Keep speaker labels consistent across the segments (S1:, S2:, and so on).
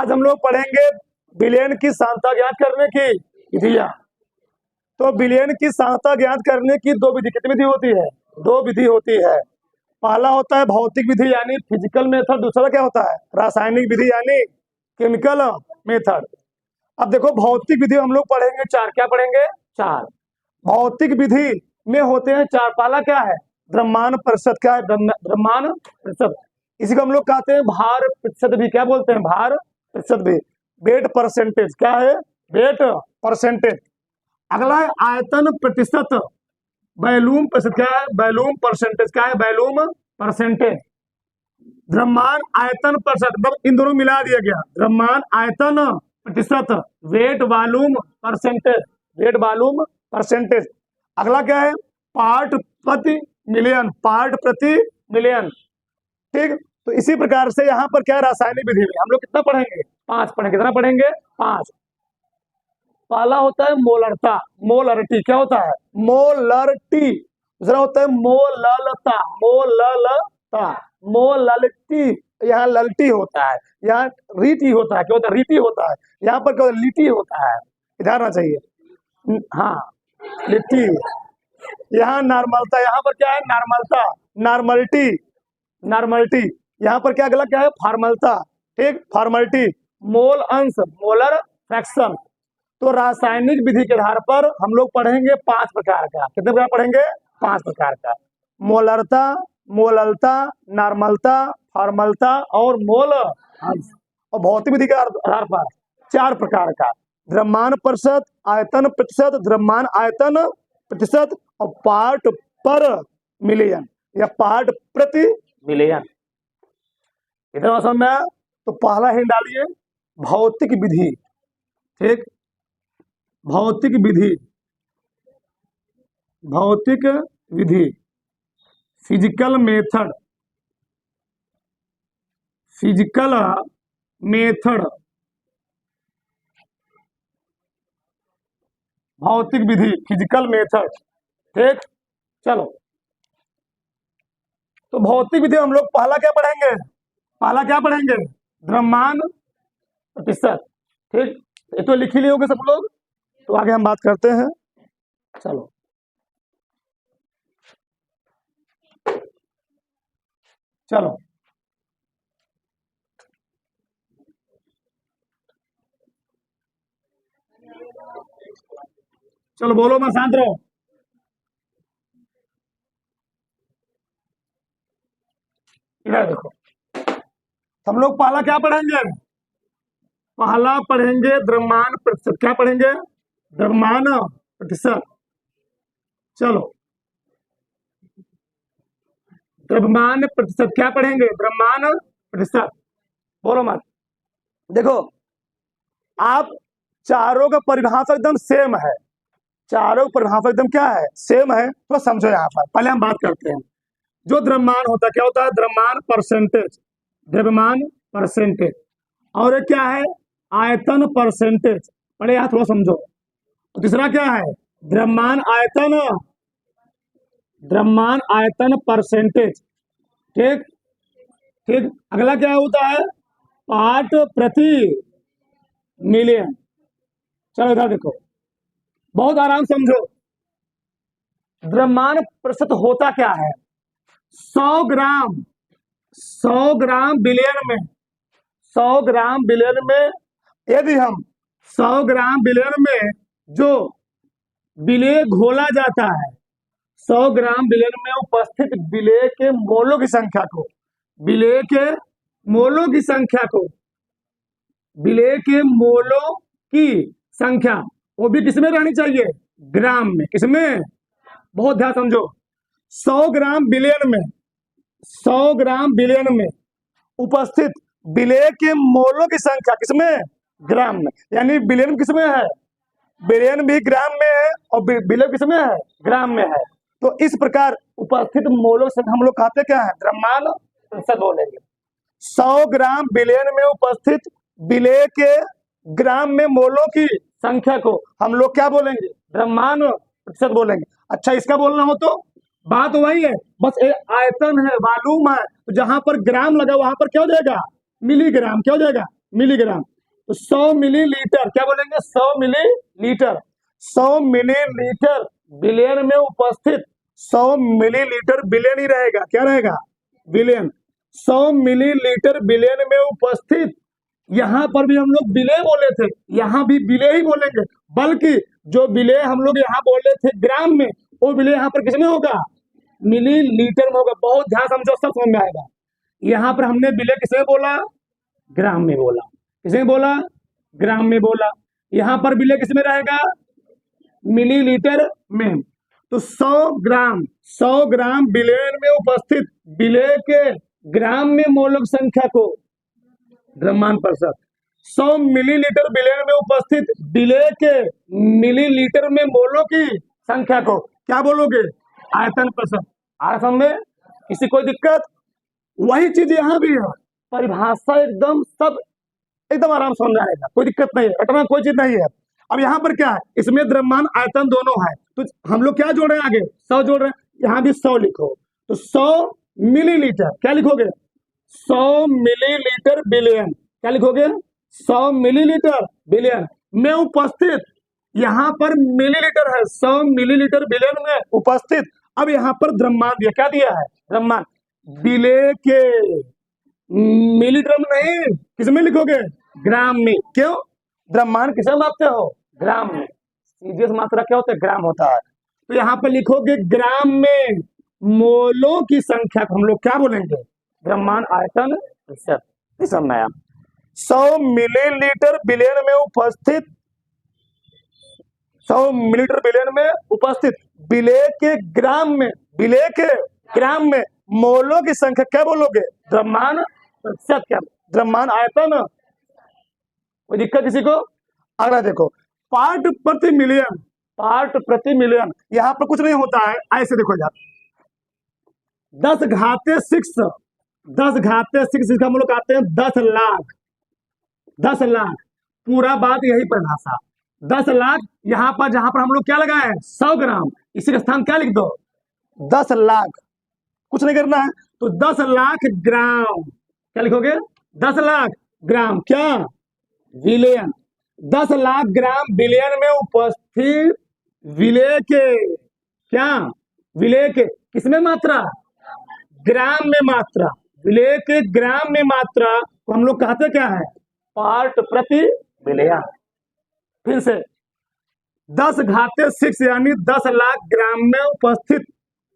S1: आज हम लोग पढ़ेंगे विलयन की सांख्यता ज्ञात करने की विधियां। तो विलयन की सांख्यता ज्ञात करने की दो विधि, कितनी विधि होती है? दो विधि होती है। पहला होता है भौतिक विधि यानी फिजिकल मेथड, दूसरा क्या होता है? रासायनिक विधि यानी केमिकल मेथड। अब देखो भौतिक विधि हम लोग पढ़ेंगे चार, क्या पढ़ेंगे? चार। भौतिक विधि में होते हैं चार। पहला क्या है? द्रव्यमान प्रतिशत। क्या है? द्रव्यमान प्रतिशत। इसी को हम लोग कहते हैं भार प्रतिशत भी। क्या बोलते हैं? भार प्रतिशत भी। Wait percentage. क्या है? Wait percentage. अगला है आयतन प्रतिशत, वॉल्यूम प्रतिशत। क्या है? Volume percentage. क्या है? Volume percentage. द्रव्यमान आयतन प्रतिशत, मतलब इन दोनों मिला दिया गया। द्रव्यमान आयतन प्रतिशत, weight volume percentage. Weight volume percentage. अगला क्या है? पार्ट प्रति मिलियन। पार्ट प्रति मिलियन। ठीक। तो इसी प्रकार से यहाँ पर क्या रासायनिक विधि में हम लोग कितना पढ़ेंगे? 5 पढ़ेंगे। कितना पढ़ेंगे? 5। पहला होता है मोलरता, मोलरिटी। क्या होता है? मोलरिटी। दूसरा होता है मोललता, मोललता, मोललिटी। यहाँ ललटी होता है, यहाँ रीटी होता है। क्या होता है? रीटी होता है। यहाँ पर क्या होता है? लिटी होता है। ध्यान रखना चाहिए। हाँ, लिट्टी। यहाँ नॉर्मलता। यहाँ पर क्या है? नॉर्मलता, नॉर्मलिटी, नॉर्मलिटी। यहाँ पर क्या अगला क्या है? फॉर्मलता। ठीक, फॉर्मलिटी। मोल अंश, मोलर फ्रैक्शन। तो रासायनिक विधि के आधार पर हम लोग पढ़ेंगे 5 प्रकार का। कितने प्रकार पढ़ेंगे? 5 प्रकार का। मोलरता, मोललता, नॉर्मलता, फॉर्मलता और मोल अंश। और भौतिक विधि के आधार पर 4 प्रकार का। द्रव्यमान प्रतिशत, आयतन प्रतिशत, द्रव्यमान आयतन प्रतिशत और पार्ट पर मिलियन या पार्ट प्रति मिलियन। इतना समझ में आया? तो पहला हिंट डालिए, भौतिक विधि। ठीक, भौतिक विधि, भौतिक विधि, फिजिकल मेथड, फिजिकल मेथड, भौतिक विधि, फिजिकल मेथड। ठीक, चलो। तो भौतिक विधि हम लोग पहला क्या पढ़ेंगे? पहला क्या पढ़ेंगे? द्रव्यमान प्रतिशत। ठीक, ये तो लिख ही लिए होंगे सब लोग, तो आगे हम बात करते हैं। चलो, चलो चलो बोलो, मैं शांत रहो। इधर देखो, हम लोग पहला क्या पढ़ेंगे? पहला पढ़ेंगे द्रव्यमान प्रतिशत। क्या पढ़ेंगे? द्रव्यमान प्रतिशत। चलो, द्रव्यमान प्रतिशत क्या पढ़ेंगे? द्रव्यमान प्रतिशत। बोलो मत। देखो, आप चारों का परिभाषा एकदम सेम है। चारों का परिभाषा एकदम क्या है? सेम है। तो समझो, यहाँ पर पहले हम बात करते हैं। जो द्रव्यमान होता है, क्या होता है? द्रव्यमान परसेंटेज, द्रव्यमान परसेंटेज। और ये क्या है? आयतन परसेंटेज। पहले यहाँ थोड़ा समझो। तो तीसरा क्या है? द्रव्यमान आयतन, द्रव्यमान आयतन परसेंटेज। ठीक, ठीक। अगला क्या होता है? पार्ट प्रति मिलियन। चलो इधर देखो, बहुत आराम समझो। द्रव्यमान प्रतिशत होता क्या है? 100 ग्राम, 100 ग्राम बिलियन में, 100 ग्राम बिलियन में यदि हम 100 ग्राम बिलियन में जो विलेय घोला जाता है, 100 ग्राम बिलियन में उपस्थित विलेय के मोलों की संख्या को, विलेय के मोलों की संख्या को, विलेय के मोलों की संख्या वो भी किसमें रहनी चाहिए? ग्राम में। किसमें? बहुत ध्यान समझो। 100 ग्राम बिलियन में, 100 ग्राम बिलियन में उपस्थित विलेय के मोलों की संख्या किसमें? ग्राम में। यानी बिलियन किसमें है? बिलियन भी ग्राम में है और विलेय किसमें है? ग्राम में है। तो इस प्रकार उपस्थित मोलों से हम लोग कहते क्या है? द्रव्यमान प्रतिशत बोलेंगे। 100 ग्राम बिलियन में उपस्थित विलेय के ग्राम में मोलों की संख्या को हम लोग क्या बोलेंगे? द्रव्यमान प्रतिशत बोलेंगे। अच्छा, इसका बोलना हो तो बात वही है, बस एक आयतन है, वॉल्यूम है। तो जहां पर ग्राम लगा वहां पर क्या हो जाएगा? मिलीग्राम। क्या हो जाएगा? मिलीग्राम। तो 100 मिलीलीटर क्या बोलेंगे? 100 मिलीलीटर। 100 मिलीलीटर बिलियन में उपस्थित। 100 मिलीलीटर बिलियन ही रहेगा, क्या रहेगा? बिलियन। 100 मिलीलीटर बिलियन में उपस्थित। यहां पर भी हम लोग बिले बोले थे, यहां भी बिले ही बोलेंगे, बल्कि जो बिले हम लोग यहाँ बोले थे ग्राम में, वो बिले यहाँ पर किसमें होगा? मिलीलीटर में होगा। बहुत ध्यान समझो, सब समझ में आएगा। यहाँ पर हमने बिले किसमें बोला? ग्राम में बोला। किसमें बोला? ग्राम में बोला। यहाँ पर बिले किसमें रहेगा? मिलीलीटर में। तो 100 ग्राम, 100 ग्राम बिलियन में उपस्थित बिले के ग्राम में मोलक संख्या को, द्रव्यमान प्रतिशत। 100 मिलीलीटर बिलियन में उपस्थित बिले के मिलीलीटर में मोलों की संख्या को क्या बोलोगे? आयतन प्रतिशत। आयतन में किसी कोई दिक्कत? वही चीज यहां भी है, परिभाषा एकदम सब एकदम आराम से समझ आएगा, कोई दिक्कत नहीं है, रटना कोई चीज नहीं है। अब यहाँ पर क्या है? इसमें द्रव्यमान आयतन दोनों है, तो हम लोग क्या जोड़ रहे हैं? आगे 100 जोड़ रहे हैं, यहाँ भी 100 लिखो। तो 100 मिलीलीटर क्या लिखोगे? 100 मिलीलीटर बिलियन क्या लिखोगे? 100 मिलीलीटर बिलियन में उपस्थित। यहाँ पर मिलीलीटर है, 100 मिलीलीटर बिलियन में उपस्थित। अब यहाँ पर द्रव्यमान दिया, क्या दिया है? द्रव्यमान। बिले के मिलीलीटर में नहीं, किसमें लिखोगे? ग्राम में। क्यों? द्रव्यमान किसे मापते हो? ग्राम में। सीधे मात्रा क्या होता है? ग्राम होता है। तो यहाँ पे लिखोगे ग्राम में मोलों की संख्या को हम लोग क्या बोलेंगे? द्रव्यमान आयतन प्रतिशत। समझ आया? 100 मिलीलीटर बिलियन में उपस्थित, 100 मिलीलीटर बिलियन में उपस्थित बिले के ग्राम में, बिले के ग्राम में मोलों की संख्या क्या बोलोगे? द्रव्यमान प्रतिशत। क्या? द्रव्यमान आयतन। कोई दिक्कत किसी को? अगला देखो, पार्ट प्रति मिलियन। पार्ट प्रति मिलियन, यहां पर कुछ नहीं होता है, ऐसे देखो यार, 10 घाते 6, 10 घाते 6 इसका हम लोग आते हैं 10 लाख। 10 लाख पूरा बात यही परिभाषा। 10 लाख यहां पर, जहां पर हम लोग क्या लगाए हैं? 100 ग्राम, इसी का स्थान क्या लिख दो? 10 लाख। कुछ नहीं करना है, तो 10 लाख ग्राम क्या लिखोगे? 10 लाख ग्राम क्या? विलयन। 10 लाख ग्राम बिलियन में उपस्थित विलय के क्या? विलय के किसमें मात्रा? ग्राम में मात्रा। विलय के ग्राम में मात्रा को हम लोग कहते क्या है? पार्ट प्रति बिलियन। फिर से 10 घाते 6 यानी 10 लाख ग्राम में उपस्थित,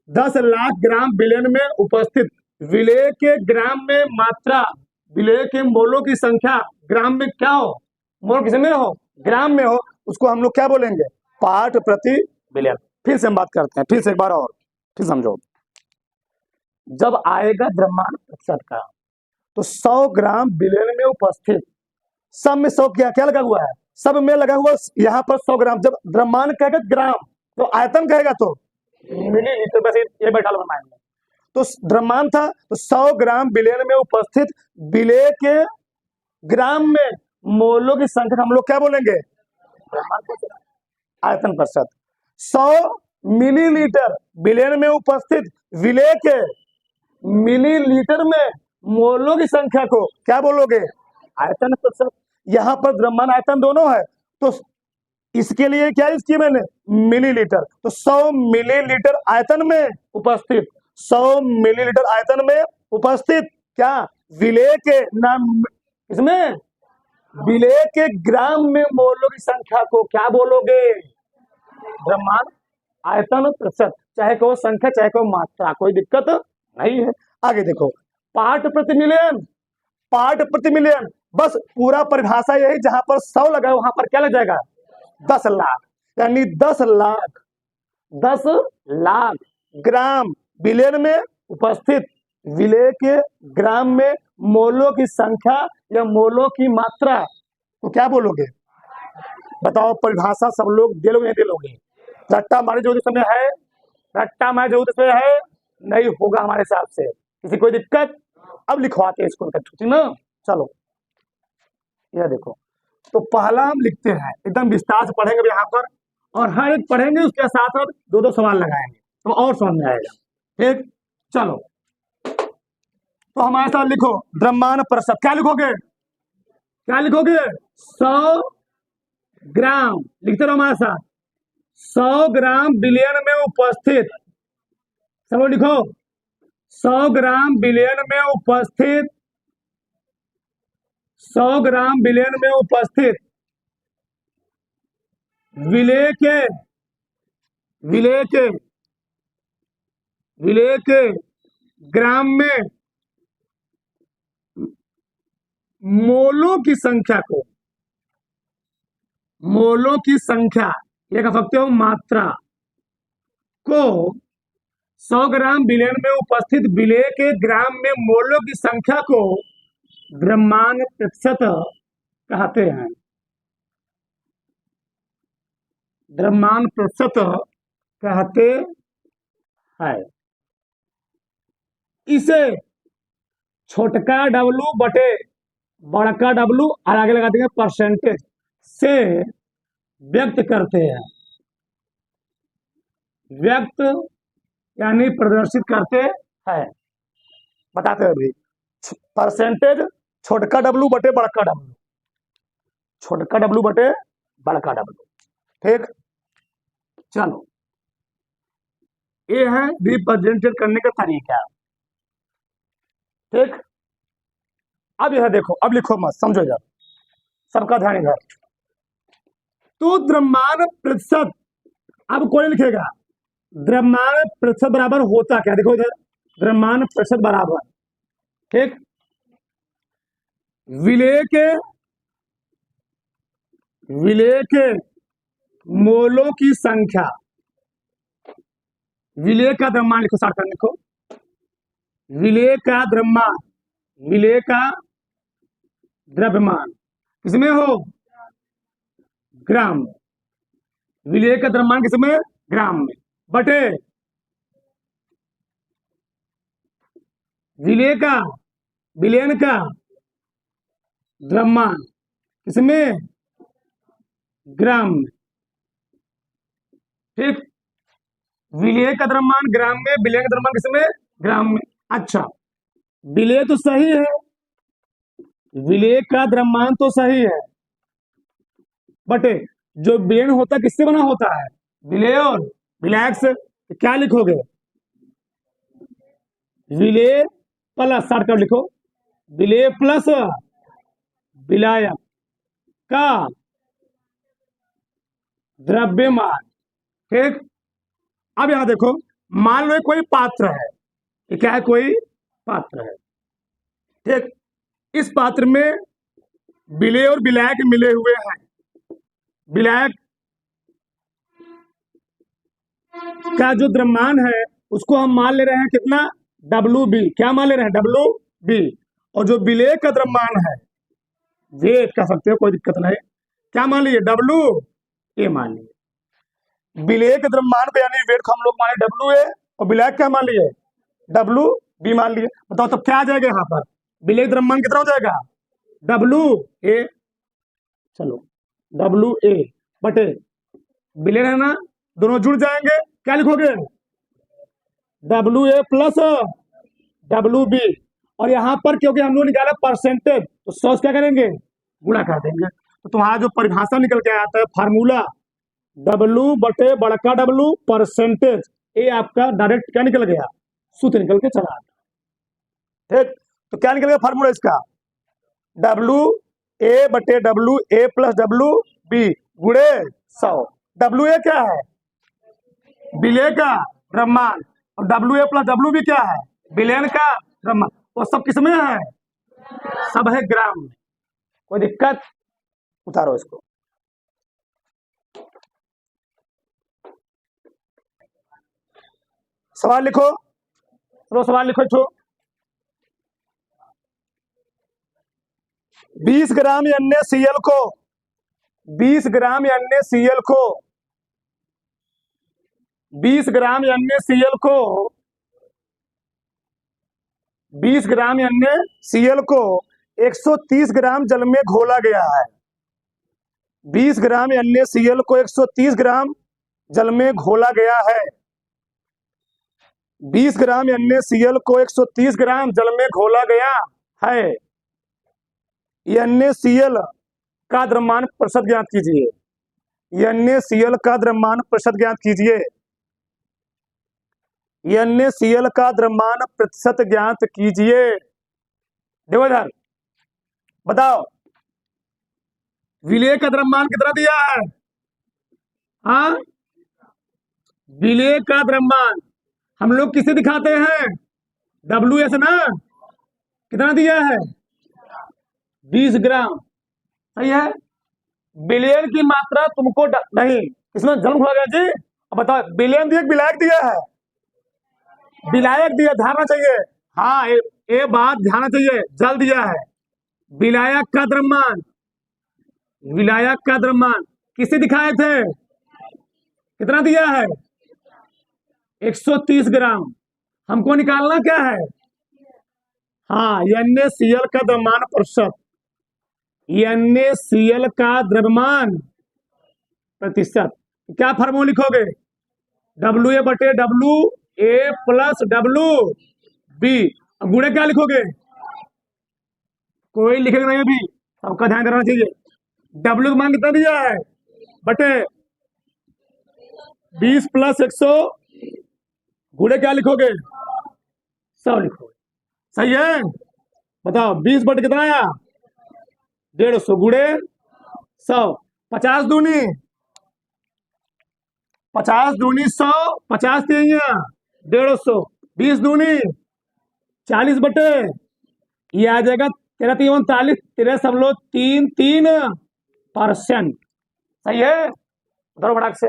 S1: 10 लाख ग्राम बिलियन में उपस्थित विलय के ग्राम में मात्रा, विलय के मोलों की संख्या ग्राम में क्या हो? मोल किसमें हो? ग्राम में हो, उसको हम लोग क्या बोलेंगे? पार्ट प्रति बिलियन। फिर से हम बात करते हैं, फिर से एक बार और फिर समझो। जब आएगा द्रव्यमान प्रतिशत का, तो 100 ग्राम बिलियन में उपस्थित, सब में 100 क्या लगा हुआ है? सब में लगा हुआ यहाँ पर 100 ग्राम। जब द्रव्यमान कहेगा ग्राम, तो आयतन कहेगा तो मिलीलीटर। वैसे ये बैठा लो माइंड में। तो द्रव्यमान था, तो 100 ग्राम बिलियन में उपस्थित विलय के ग्राम में मोलों की संख्या हम लोग क्या बोलेंगे? आयतन प्रतिशत। 100 मिलीलीटर बिलियन में उपस्थित विलय के मिलीलीटर में मोलों की संख्या को क्या बोलोगे? आयतन प्रतिशत। यहाँ पर द्रव्यमान आयतन दोनों है, तो इसके लिए क्या यूज किया मैंने? मिलीलीटर। तो 100 मिलीलीटर आयतन में उपस्थित, 100 मिलीलीटर आयतन में उपस्थित क्या? विलय के नाम, इसमें विलय के ग्राम में मोलों की संख्या को क्या बोलोगे? द्रव्यमान आयतन प्रतिशत। चाहे को संख्या चाहे को मात्रा, कोई दिक्कत नहीं है। आगे देखो, पार्ट प्रति मिलियन। पार्ट प्रति मिलियन, बस पूरा परिभाषा यही, जहां पर 100 लगा वहां पर क्या लग जाएगा? 10 लाख, यानी 10 लाख, 10 लाख ग्राम बिलियन में उपस्थित विलय के ग्राम में मोलों की संख्या या मोलों की मात्रा तो क्या बोलोगे? बताओ, परिभाषा सब लोग दे लोगे नहीं दे लोगे? रट्टा हमारे ज्योतिष में है, रट्टा हमारे ज्योतिष में है, नहीं होगा हमारे हिसाब से। किसी कोई दिक्कत? अब लिखवाते हैं इसको, ठीक ना? चलो यह देखो, तो पहला हम लिखते हैं, एकदम विस्तार से पढ़ेंगे यहाँ पर, और हर एक पढ़ेंगे उसके साथ साथ 2-2 सवाल लगाएंगे तो और समझ में आएगा। ठीक, चलो तो हमारे साथ लिखो द्रव्यमान प्रतिशत। क्या लिखोगे? क्या लिखोगे? 100 ग्राम, लिखते रहो हमारे साथ। 100 ग्राम बिलियन में उपस्थित, सब लोग लिखो। 100 ग्राम बिलियन में उपस्थित, 100 ग्राम बिलियन में उपस्थित विलेय के, विलेय के, विलेय के ग्राम में मोलों की संख्या को, मोलों की संख्या, ये कह सकते हो मात्रा को, 100 ग्राम बिलियन में उपस्थित विलेय के ग्राम में मोलों की संख्या को द्रव्यमान प्रतिशत कहते हैं। द्रव्यमान प्रतिशत कहते हैं। इसे छोटका डब्लू बटे बड़का डब्लू और आगे लगा देंगे परसेंटेज से व्यक्त करते हैं। व्यक्त यानी प्रदर्शित करते हैं, बताते हैं अभी। परसेंटेज छोटका डब्लू बटे बड़का डब्लू, छोटका डब्लू बटे बड़का डब्लू, ठीक। चलो, ये है रिप्रेजेंटेट करने का तरीका, ठीक। अब यह देखो, अब लिखो मत, समझो जब, सबका ध्यान इधर। तो द्रव्यमान प्रतिशत, अब कोई लिखेगा द्रव्यमान प्रतिशत बराबर होता क्या, देखो इधर, द्रव्यमान प्रतिशत बराबर, ठीक, विलेय के, विलेय के मोलों की संख्या, विलेय का द्रव्यमान लिखो, साथ में लिखो, विलेय का द्रव्यमान, विलेय का द्रव्यमान किसमें हो? ग्राम में। विलेय का द्रव्यमान किसमें? ग्राम में, बटे विलेय का, विलयन का द्रव्यमान किसमें? ग्राम में, ठीक। विलेय का द्रव्यमान ग्राम में, विलेय का द्रव्यमान किसमें? ग्राम में। अच्छा, विलेय तो सही है, विलेय का द्रव्यमान तो सही है, बटे जो विलयन होता है किससे बना होता है? विलेय और विलायक से। तो क्या लिखोगे? विलेय प्लस, शॉर्टकट लिखो, विलेय प्लस विलायक का द्रव्यमान, ठीक। अब यहां देखो, मान लो कोई पात्र है, ये क्या है? कोई पात्र है, ठीक। इस पात्र में विलेय और विलायक मिले हुए हैं। विलायक का जो द्रव्यमान है उसको हम मान ले रहे हैं कितना? WB। क्या मान ले रहे हैं? WB। और जो विलेय का द्रव्यमान है, वेट कह सकते हो, कोई दिक्कत नहीं, क्या मान लीजिए? WA मान लीजिए। विलेय के द्रव्यमान को यानी वेट को हम लोग माने WA, और विलायक क्या मान लिए? WB मान लिए। बताओ तब क्या आ जाएगा यहाँ पर? विलेय द्रव्यमान कितना हो जाएगा? WA, चलो WA बटे विलेय है ना, दोनों जुड़ जाएंगे, क्या लिखोगे? WA plus WB। और यहाँ पर क्योंकि हम लोग निकाला परसेंटेज, तो 100 क्या करेंगे? गुणा कर देंगे। तो तुम्हारा जो परिभाषा निकल के आता है, फार्मूला W बटे बड़का W परसेंटेज, ये आपका डायरेक्ट क्या निकल गया? सूत्र निकल के चला, ठीक। तो क्या निकल गया फार्मूला इसका? WA बटे WA प्लस WB गुणे 100। WA क्या है? विलेय का द्रव्यमान, और WA प्लस WB क्या है? विलयन का द्रव्यमान। वो सब किसमें है? सब है ग्राम में। कोई दिक्कत? उतारो इसको। सवाल लिखो, चलो सवाल लिखो। छो 20 ग्राम NaCl को, 20 ग्राम NaCl को, 20 ग्राम NaCl को, 20 ग्राम NaCl को 130 ग्राम जल में घोला गया है। 20 ग्राम NaCl को 130 ग्राम जल में घोला गया है। 20 ग्राम NaCl को 130 ग्राम जल में घोला गया है। NaCl का द्रव्यमान प्रतिशत ज्ञात कीजिए। NaCl का द्रव्यमान प्रतिशत ज्ञात कीजिए। NaCl का द्रव्यमान प्रतिशत ज्ञात कीजिए। देखो इधर, बताओ विलेय का द्रव्यमान कितना दिया है? हाँ, विलेय का द्रव्यमान हम लोग किसे दिखाते हैं? WS ना। कितना दिया है? 20 ग्राम। सही है। विलेय की मात्रा तुमको नहीं, इसमें जन्म हो गया जी। अब बताओ, विलेय दिया विलायक दिया है? विलायक दिया, ध्यान रखना चाहिए। हाँ, ये बात ध्यान रखना चाहिए, जल दिया है। विलायक का द्रव्यमान, विलायक का द्रव्यमान किसे दिखाए थे? कितना दिया है? 130 ग्राम। हमको निकालना क्या है? हाँ, NaCl का द्रव्यमान प्रतिशत। NaCl का द्रव्यमान प्रतिशत क्या फार्मूला लिखोगे? WA plus WB। गुणे क्या लिखोगे? कोई लिखेगा नहीं अभी, सबका ध्यान रखना चाहिए। W का मान कितना दिया है? बटे 20 प्लस 100, गुणे क्या लिखोगे? 100 लिखोगे। सही है। बताओ 20 बटे कितना आया? 150 गुणे 100। 50 दूनी 100, 50 तिया 150, 20 दूनी 40 बटे, ये आ जाएगा 13 3 43%। सही है। उधर फटाक से।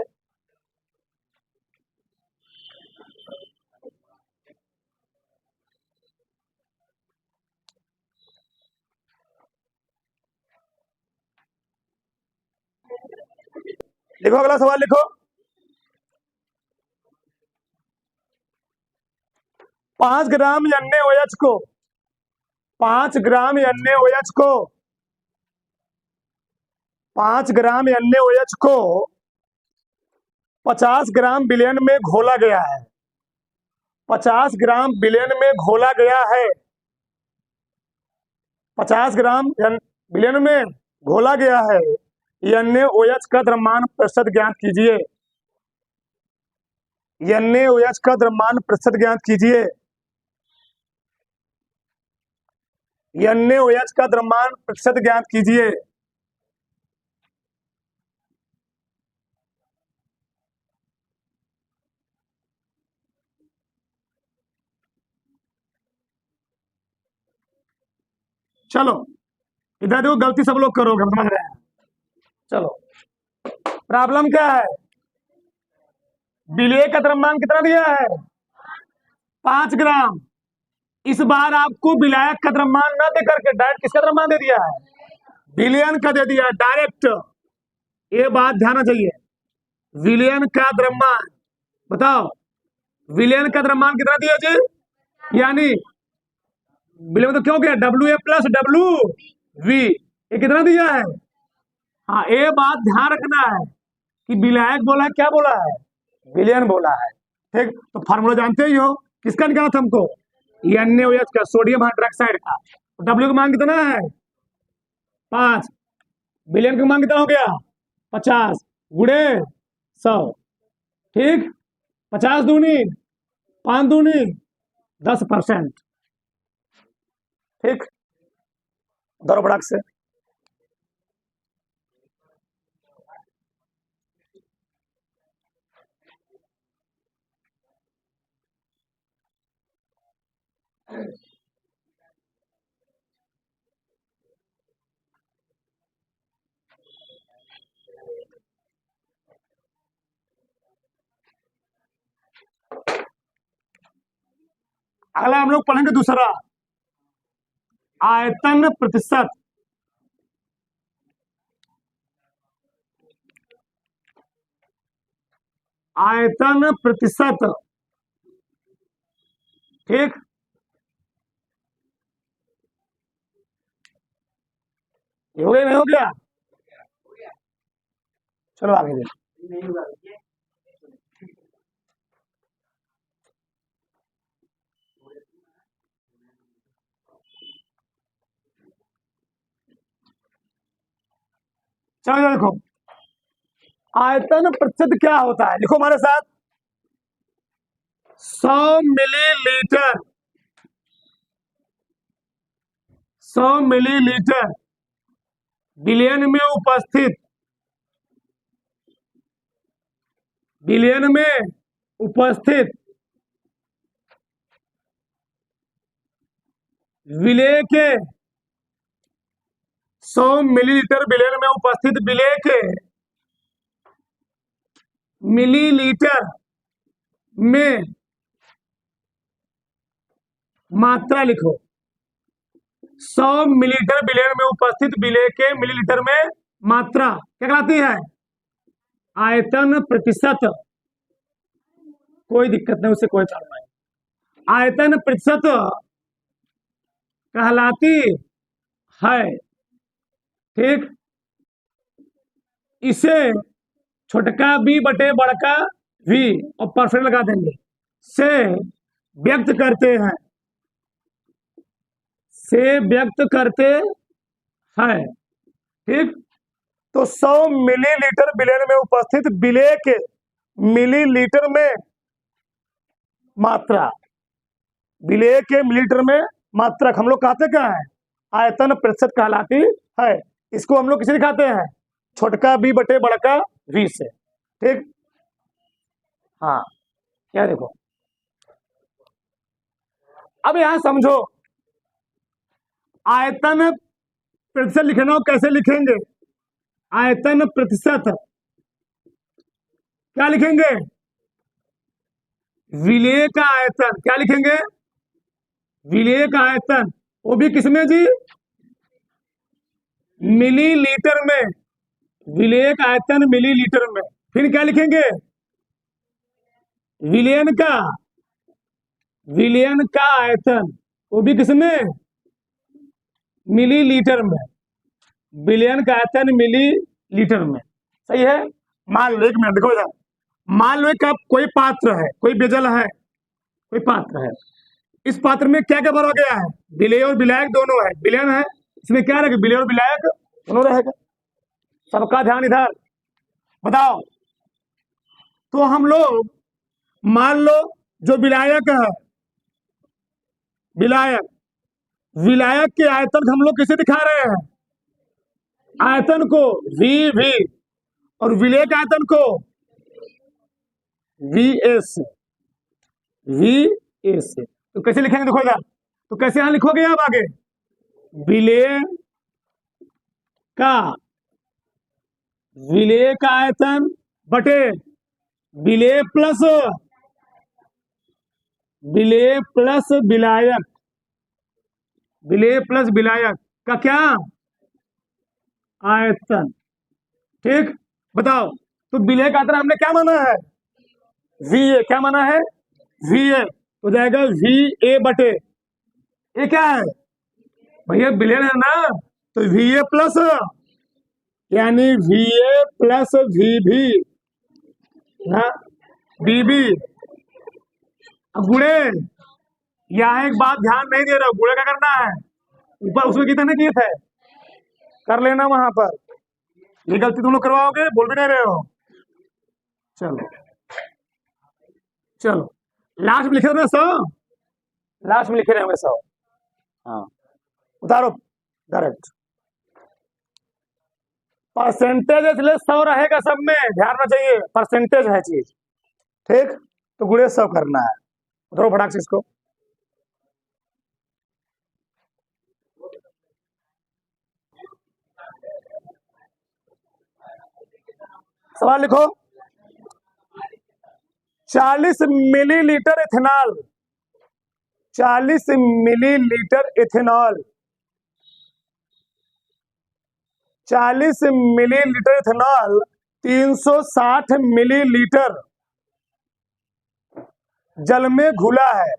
S1: लिखो, अगला सवाल लिखो। 5 ग्राम NaOH को 5 ग्राम NaOH को 5 ग्राम NaOH को 50 ग्राम विलयन में घोला गया है। 50 ग्राम विलयन में घोला गया है। 50 ग्राम विलयन में घोला गया है। NaOH का द्रव्यमान प्रतिशत ज्ञात कीजिए। NaOH का द्रव्यमान प्रतिशत ज्ञात कीजिए। NaOH का द्रव्यमान प्रतिशत ज्ञात कीजिए। चलो इधर देखो, गलती सब लोग करोगे, समझ रहे हैं। चलो, प्रॉब्लम क्या है? विलेय का द्रव्यमान कितना दिया है? 5 ग्राम। इस बार आपको विलायक का द्रव्यमान न दे करके डायरेक्ट किसका द्रव्यमान दे दिया है? विलयन का दे दिया डायरेक्ट। ये बात ध्यान रखना चाहिए। विलयन का द्रव्यमान बताओ, विलयन का द्रव्यमान कितना दिया जी? यानी विलयन तो क्यों किया? WA प्लस WV, ये कितना दिया है? हाँ, ये बात ध्यान रखना है कि विलायक बोला है, क्या बोला है? विलयन बोला है। ठीक, तो फार्मूला जानते ही हो, किसका निकाला था हमको? NaOH का, सोडियम हाइड्रोक्साइड का। W का मान कितना है? 5। विलयन का मान कितना हो गया? 50 गुणे 100। ठीक, 50 दूनी 5 दूनी 10%। ठीक, दौड़ बड़ाक से। अगला हम लोग पढ़ेंगे दूसरा, आयतन प्रतिशत। आयतन प्रतिशत। ठीक, ये हो गया नहीं हो गया? चलो आगे देखो। चलो इधर देखो, आयतन प्रतिशत क्या होता है, लिखो हमारे साथ। 100 मिलीलीटर, 100 मिलीलीटर बिलियन में उपस्थित, बिलियन में उपस्थित विलेय के, 100 मिलीलीटर बिलियन में उपस्थित विलेय के मिलीलीटर में मात्रा लिखो। 100 मिलीलीटर बिलियन में उपस्थित विलेय के मिलीलीटर में मात्रा क्या कहलाती है, आयतन प्रतिशत। कोई दिक्कत नहीं, उससे कोई चाल नहीं, आयतन प्रतिशत कहलाती है। ठीक, इसे छोटका बी बटे बड़का वी और परसेंट लगा देंगे से व्यक्त करते हैं, से व्यक्त करते हैं। ठीक, तो 100 मिलीलीटर बिलियन में उपस्थित विलेय के मिलीलीटर में मात्रा, विलेय के मिलीलीटर में मात्रा हम लोग कहते क्या है, आयतन प्रतिशत कहलाती है। इसको हम लोग किसे दिखाते हैं, छोटका बी बटे बड़का वी से। ठीक, हाँ, क्या देखो, अब यहां समझो, आयतन प्रतिशत लिखना हो कैसे लिखेंगे, आयतन प्रतिशत क्या लिखेंगे, विलेय का आयतन, क्या लिखेंगे, विलेय का आयतन, वो भी किसमें जी, मिलीलीटर में, विलेय का आयतन मिलीलीटर में। फिर क्या लिखेंगे, विलयन का, विलयन का आयतन, वो भी किसमें, मिलीलीटर में, विलयन का आयतन मिलीलीटर में। सही है। मान लो, एक मिनट देखो इधर, मान लो कि कोई पात्र है, कोई बेजल है, कोई पात्र है, इस पात्र में क्या क्या भरा गया है, विलेय और विलायक दोनों है, विलयन है, इसमें क्या रहेगा, विलेय और विलायक दोनों रहेगा। सबका ध्यान इधर, बताओ। तो हम लोग मान लो जो विलायक है, विलायक, विलायक के आयतन हम लोग किसे दिखा रहे हैं, आयतन को वी, और विलेय के आयतन को वी एस, वी एस। तो कैसे लिखेंगे देखो इधर, तो कैसे यहां लिखोगे आप आगे, विलेय का, विलेय का आयतन बटे विलेय प्लस, विलेय प्लस विलायक, विलेय प्लस विलायक का क्या, आयतन। ठीक, बताओ। तो विलेय का आयतन हमने क्या माना है, वी ए, क्या माना है, वी ए, तो जाएगा वी ए बटे, ये क्या है भैया, विलेय है ना, तो वी ए प्लस, यानी वी ए प्लस वी भी ना, बी बी। अब गुणे, यहाँ एक बात ध्यान नहीं दे रहा, गुणे क्या करना है, ऊपर उसमें कितने किए थे, कर लेना वहां पर, ये गलती तुम लोग करवाओगे, बोल भी नहीं रहे हो। चलो चलो, लास्ट में लिखे रहे 100, लास्ट में लिखे रहे होंगे 100। हाँ, उतारो डायरेक्ट, परसेंटेज इसलिए 100 रहेगा सब में, ध्यान रखना चाहिए, परसेंटेज है चीज। ठीक, तो गुणे 100 करना है, उतारो फटाक से इसको। सवाल लिखो, 40 millilitre ethanol, 40 millilitre ethanol, 40 millilitre ethanol 360 millilitre जल में घुला है,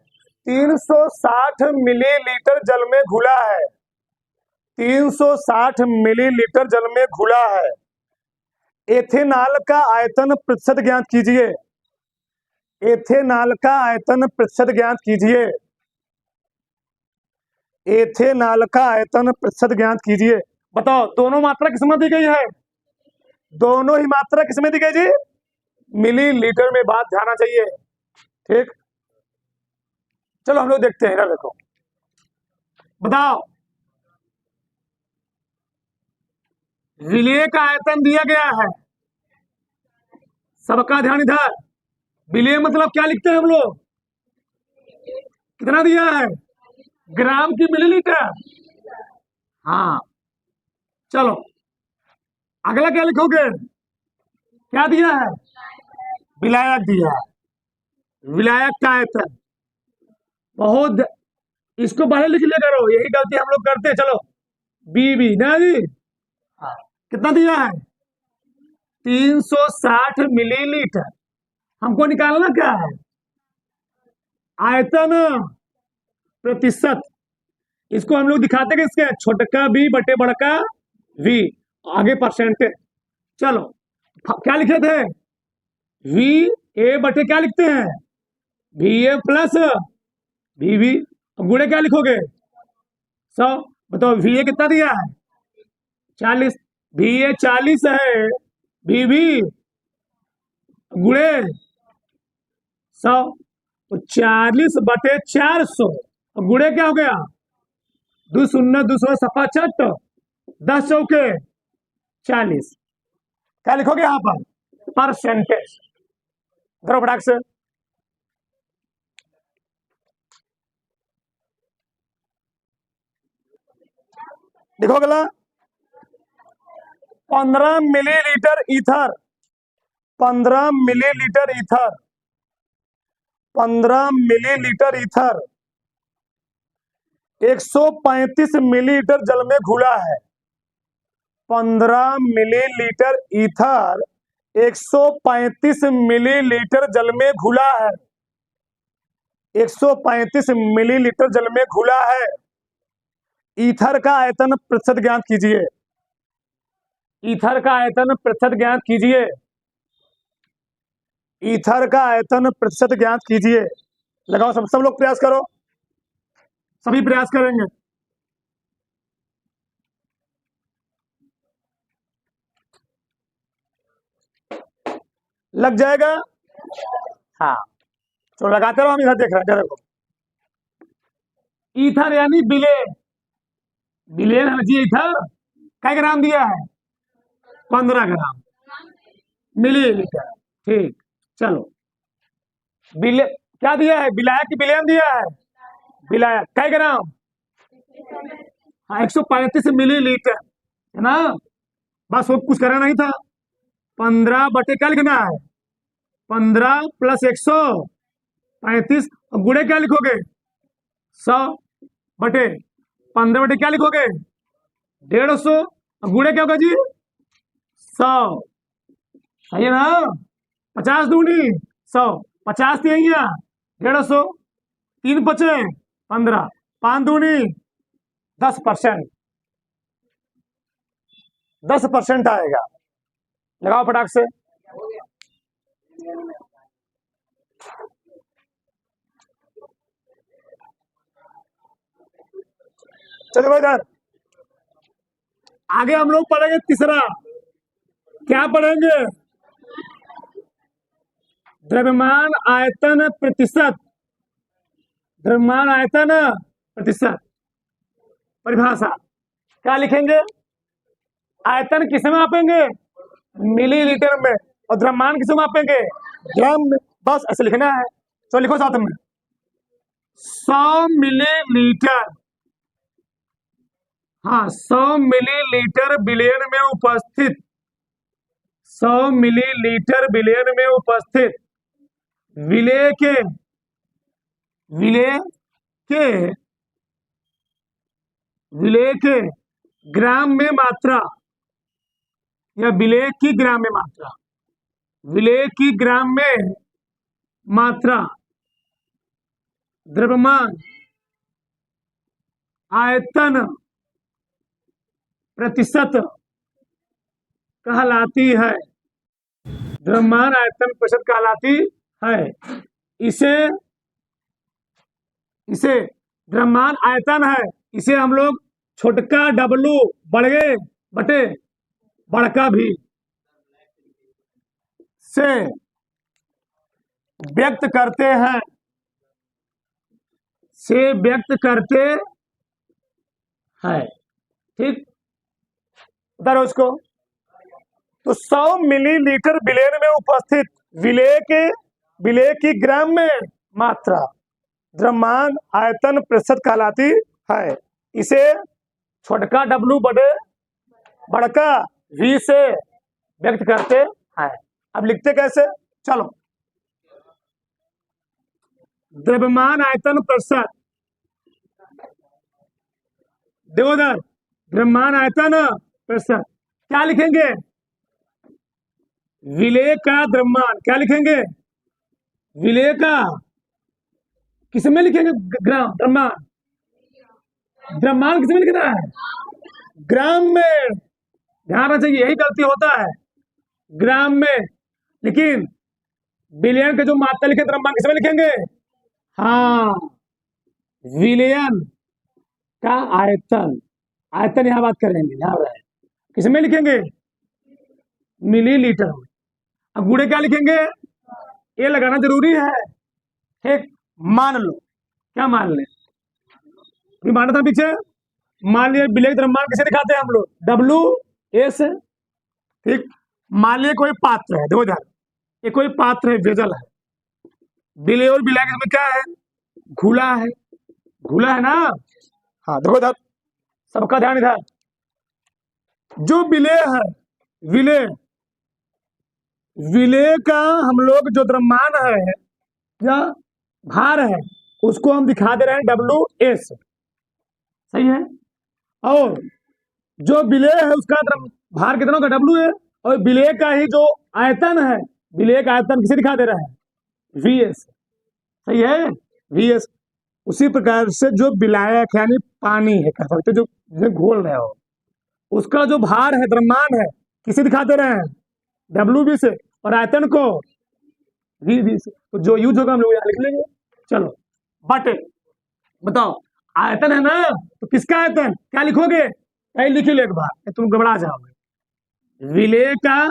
S1: 360 मिलीलीटर जल में घुला है, 360 मिलीलीटर जल में घुला है। एथेनॉल का आयतन प्रतिशत ज्ञात कीजिए, एथेनॉल का आयतन प्रतिशत ज्ञात कीजिए, एथेनॉल का आयतन प्रतिशत ज्ञात कीजिए। बताओ, दोनों मात्रा किसमें दी गई है, दोनों ही मात्रा किसमें दी गई जी? मिलीलीटर में। बात ध्यान आना चाहिए, ठीक। चलो हम लोग देखते हैं, इधर देखो, बताओ विलेय का आयतन दिया गया है, सबका ध्यान इधर। विलेय मतलब क्या लिखते हैं हम लोग? कितना दिया है? ग्राम की मिलीलीटर। हाँ, चलो अगला क्या लिखोगे? क्या दिया है? विलायक दिया है, विलायक का आयतन। बहुत, इसको पहले लिख लिया करो, यही गलती हम लोग करते हैं। चलो बीबी ना जी, हाँ, कितना दिया है? 360 मिलीलीटर। हमको निकालना क्या है? आयतन प्रतिशत। इसको हम लोग दिखाते हैं किसके? छोटका बी बटे बड़का वी, आगे परसेंटेज। चलो क्या लिखे थे? वी ए बटे क्या लिखते हैं? V A plus V V. गुणे क्या लिखोगे? 100। बताओ वी ए कितना दिया है? 40। वी ए 40 है, वी वी गुणे 100, तो 40 बटे 400। गुणे क्या हो गया? 2 शून्य 2 सफा छठ, 10 चौके 40। क्या लिखोगे यहां पर? परसेंटेज। धरो फटाक से। लिखो गला 15 millilitre ether, 15 millilitre ether, 15 millilitre ether 135 millilitre जल में घुला है। 15 मिलीलीटर ईथर 135 मिलीलीटर जल में घुला है। 135 मिलीलीटर जल में घुला है। ईथर का आयतन प्रतिशत ज्ञात कीजिए। ईथर का आयतन प्रतिशत ज्ञात कीजिए। ईथर का आयतन प्रतिशत ज्ञात कीजिए। लगाओ, सब लोग प्रयास करो, सभी प्रयास करेंगे। लग जाएगा? हाँ, तो लगाते रहो, हम इधर देख रहे हैं। देखो ईथर यानी बिलेन, बिलेन है जी। ईथर क्या ग्राम दिया है? 15 ग्राम मिलीलीटर, ठीक। चलो बिले क्या दिया है? विलायक की विलेन दिया है। विलायक क्या ग्राम? हाँ, 135 मिलीलीटर है ना। बस वो कुछ करना नहीं था। 15 बटे क्या लिखना है? 15 प्लस 135, और गुणे क्या लिखोगे? 100 बटे 15 बटे क्या लिखोगे? 150, और गुणे क्या होगा जी? 100। सही है ना? 50 दूनी 100, 50 यही है 150, 3 बचे 15, 5 दूनी 10%, 10% आएगा। लगाओ फटाक से। चलो भाई इधर आगे हम लोग पढ़ेंगे तीसरा। क्या पढ़ेंगे? द्रव्यमान आयतन प्रतिशत। द्रव्यमान आयतन प्रतिशत परिभाषा क्या लिखेंगे? आयतन किस में मापेंगे? मिलीलीटर में। और द्रव्यमान किस में मापेंगे? ग्राम में। बस ऐसे लिखना है। तो लिखो साथ में, 100 मिलीलीटर, हाँ 100 मिलीलीटर विलयन में उपस्थित, 100 मिलीलीटर विलयन में उपस्थित विलेय के, विलेय के, विलेय के ग्राम में मात्रा, या विलेय की ग्राम में मात्रा, विलेय की ग्राम में मात्रा द्रव्यमान आयतन प्रतिशत कहलाती है। द्रव्यमान आयतन प्रतिशत कहलाती है। इसे इसे द्रव्यमान आयतन है, इसे हम लोग छोटका डब्लू बड़े बटे बड़का भी, से व्यक्त करते हैं, से व्यक्त करते हैं। ठीक, उधर उसको तो 100 मिलीलीटर विलेन में उपस्थित विलेय की ग्राम में मात्रा द्रव्यमान आयतन प्रतिशत कहलाती है। इसे छोटका W बड़े बड़का V से व्यक्त करते हैं। अब लिखते कैसे, चलो, द्रव्यमान आयतन प्रतिशत, देखो इधर, द्रव्यमान आयतन प्रतिशत क्या लिखेंगे, विलेय का द्रव्यमान क्या लिखेंगे, विलेय का किसमें लिखेंगे, ग्राम, द्रव्यमान, द्रव्यमान किसमें लिखना है, ग्राम में। ध्यान रखना चाहिए, यही गलती होता है, ग्राम में। लेकिन विलयन के जो मात्रा लिखे द्रव्यमान किसमें लिखेंगे, हाँ, विलयन का आयतन, आयतन यहां बात करेंगे, ध्यान रहे, किसमें लिखेंगे, मिलीलीटर में। अब गुणे क्या लिखेंगे, ये लगाना जरूरी है। ठीक, मान लो, क्या मान ले, माना था पीछे, मान लिया विलेय द्रव्यमान किसे दिखाते हैं हम लोग, WS। ठीक, मान लिया कोई पात्र है, देखो ध्यान, ये कोई पात्र है, वेजल है, विलेय और विलायक इसमें क्या है, घुला है, घुला है ना। हाँ देखो इधर, सबका ध्यान इधर, जो विलेय है, विलेय, विलेय का हम लोग जो द्रव्यमान है या भार है उसको हम दिखा दे रहे हैं WS, सही है। और जो विलेय है उसका भार कितना होगा, W है, और विलेय का ही जो आयतन है, विलेय का आयतन किसे दिखा दे रहा है, VS, सही है, VS। उसी प्रकार से जो विलायक यानी पानी है, कह सकते जो घोल रहे हो, उसका जो भार है, द्रव्यमान है, किसे दिखाते रहे हैं, WB से, और आयतन को VB से। तो जो यूज होगा हम लोग यहाँ लिख लेंगे। चलो, बटे, बताओ, आयतन है ना, तो किसका आयतन क्या लिखोगे, कहीं लिख लो एक बार, तुम घबरा जाओगे। विलेय का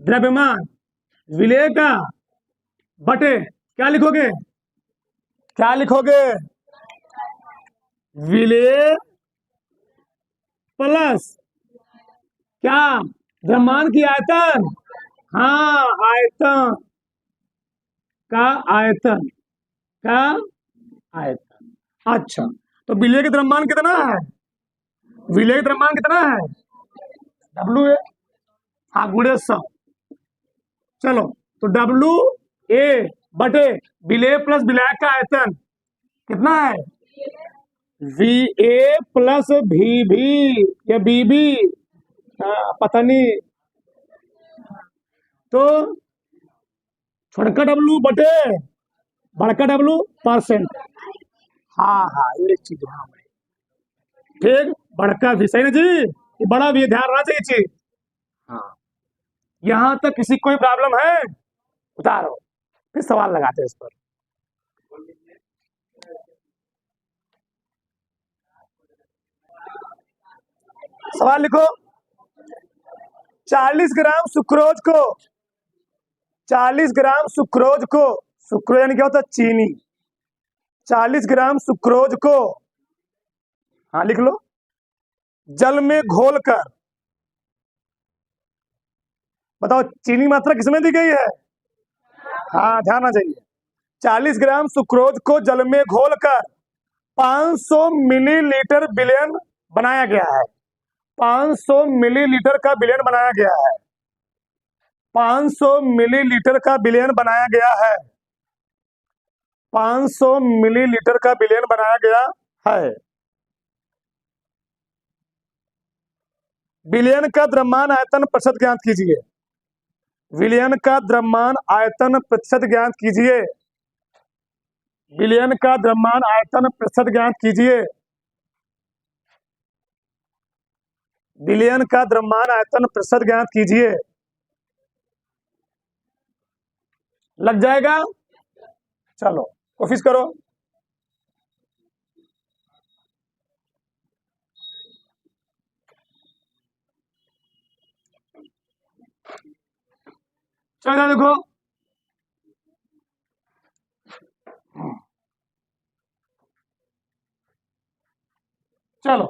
S1: द्रव्यमान, विलेय का बटे क्या लिखोगे, क्या लिखोगे, विलेय प्लस क्या, द्रव्यमान की आयतन, हाँ, आयतन का आयतन, का आयतन। अच्छा, तो विलेय का द्रव्यमान कितना है, विलेय का द्रव्यमान कितना है, W है, हाँ, गुणे 100। चलो, तो WA बटे विलेय प्लस विलायक का आयतन कितना है, VA प्लस VB या BB, पता नहीं, तो छोटका W बटे बड़का W परसेंट। हाँ हाँ, ये चीज, हाँ ठीक, बड़का भी सही ना जी, ये बड़ा भी, ध्यान रखना चाहिए चीज। हाँ, यहां तक किसी कोई प्रॉब्लम है, उतारो, फिर सवाल लगाते हैं इस पर। सवाल लिखो, 40 ग्राम सुक्रोज को, 40 ग्राम सुक्रोज को, सुक्रोज यानी क्या होता है, चीनी, 40 ग्राम सुक्रोज को, हाँ लिख लो, जल में घोलकर, बताओ चीनी मात्रा किसमें दी गई है, हाँ ध्यान आ जाइए, 40 ग्राम सुक्रोज को जल में घोलकर 500 मिलीलीटर विलयन बनाया गया है, 500 मिलीलीटर का विलयन बनाया गया है, 500 मिलीलीटर का विलयन बनाया गया है, 500 मिलीलीटर का विलयन बनाया गया है। विलयन का द्रव्यमान आयतन प्रतिशत ज्ञात कीजिए, विलयन का द्रव्यमान आयतन प्रतिशत ज्ञात कीजिए, विलयन का द्रव्यमान आयतन प्रतिशत ज्ञात कीजिए, विलयन का द्रव्यमान आयतन प्रतिशत ज्ञात कीजिए, लग जाएगा। चलो कोशिश करो, चलो देखो, चलो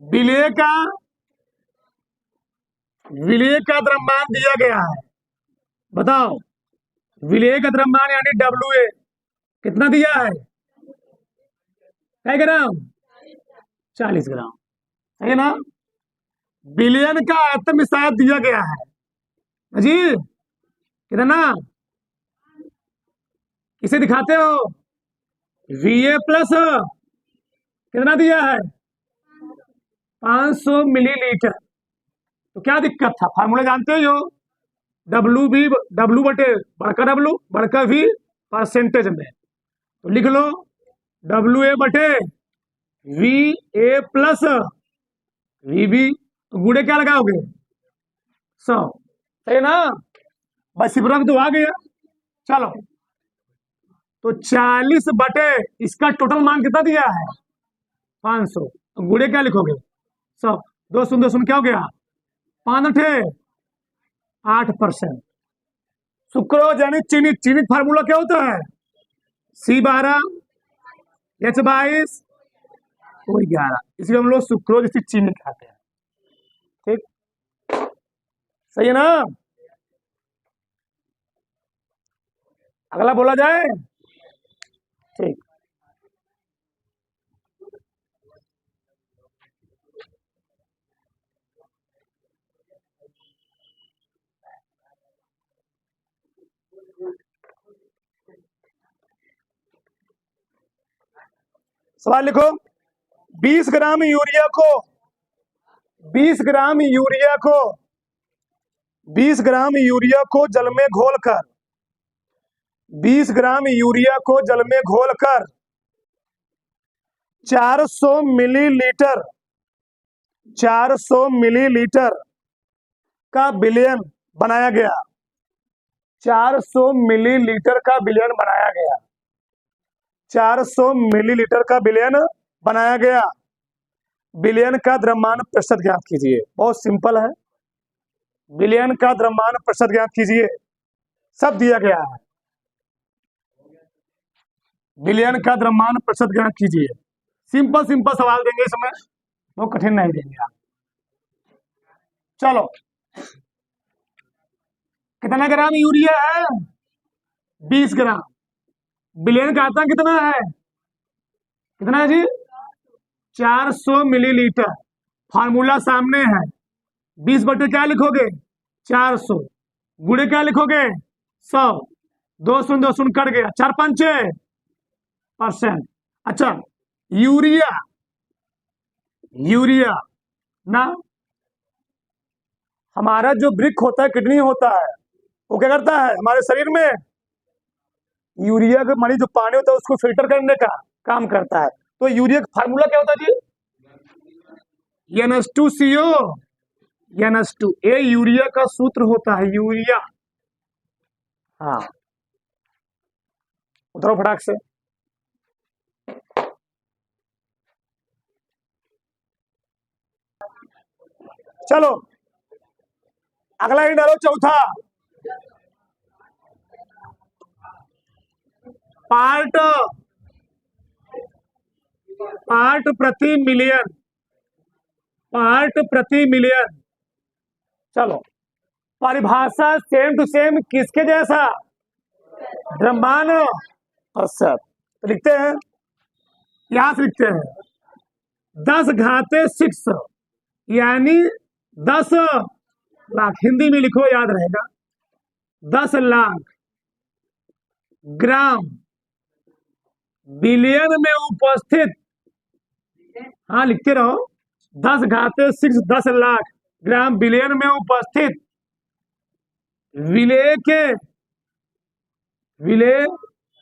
S1: विलय का विलय का द्रव्यमान दिया गया है। बताओ, विलय का द्रव्यमान यानी डब्ल्यू ए कितना दिया है? क्या ग्राम? 40 ग्राम, है ना। विलयन का आयतन शायद दिया गया है जी, कितना? किसे दिखाते हो? वीए प्लस कितना दिया है? 500 मिलीलीटर। तो क्या दिक्कत था? फार्मूला जानते हो, डब्लू बी, डब्लू बटे बड़का डब्लू बड़का वी परसेंटेज में, तो लिख लो डब्लू ए बटे V A plus V B. तो गुड़े क्या लगाओगे? 100, सही ना। बस सिर्फ तो आ गया। चलो, तो 40 बटे इसका टोटल मान कितना दिया है? 500। तो गुड़े क्या लिखोगे? 100। 2 शून्य क्या हो गया? 8%। सुक्रोज यानी चीनी, चीनी फार्मूला क्या होता है? C12H22O11, इसलिए हम लोग सुक्रोज इसी चीनी खाते हैं। ठीक, सही है ना। अगला बोला जाए। ठीक, सवाल लिखो। 20 ग्राम यूरिया को 20 ग्राम यूरिया को 20 ग्राम यूरिया को जल में घोलकर 20 ग्राम यूरिया को जल में घोलकर 400 मिलीलीटर 400 मिलीलीटर का विलयन बनाया गया। 400 मिलीलीटर का विलयन बनाया गया। 400 मिलीलीटर का विलयन बनाया गया। विलयन का द्रव्यमान प्रतिशत ज्ञात कीजिए। बहुत सिंपल है। विलयन का द्रव्यमान प्रतिशत ज्ञात कीजिए, सब दिया गया है। विलयन का द्रव्यमान प्रतिशत ज्ञात कीजिए। सिंपल सिंपल सवाल देंगे इसमें, वो कठिन नहीं देंगे आप। चलो, कितना ग्राम यूरिया है? 20 ग्राम। विलयन का आयतन कितना है? कितना है जी? 400 मिलीलीटर। फार्मूला सामने है। 20 बटे क्या लिखोगे? 400। गुणे क्या लिखोगे? 100। 2 शून्य कट गया, 4×5 % अच्छा, यूरिया यूरिया ना, हमारा जो वृक्क होता है, किडनी होता है, वो क्या करता है हमारे शरीर में? यूरिया के मानी जो पानी होता है उसको फिल्टर करने का काम करता है। तो यूरिया का फार्मूला क्या होता है जी? NH2CO NH2। ये यूरिया का सूत्र होता है, यूरिया। हाँ, उतरो फटाक से। चलो, अगला ही डालो, चौथा। पार्ट पार्ट प्रति मिलियन पार्ट प्रति मिलियन। चलो, परिभाषा सेम टू सेम किसके जैसा? द्रव्यमान औसत। तो लिखते हैं, यहां से लिखते हैं 10⁻⁶ यानी 10 लाख। हिंदी में लिखो, याद रहेगा। 10 लाख ग्राम विलयन में उपस्थित, हाँ लिखते रहो, 10⁻⁶ 10 लाख ग्राम विलयन में उपस्थित विलय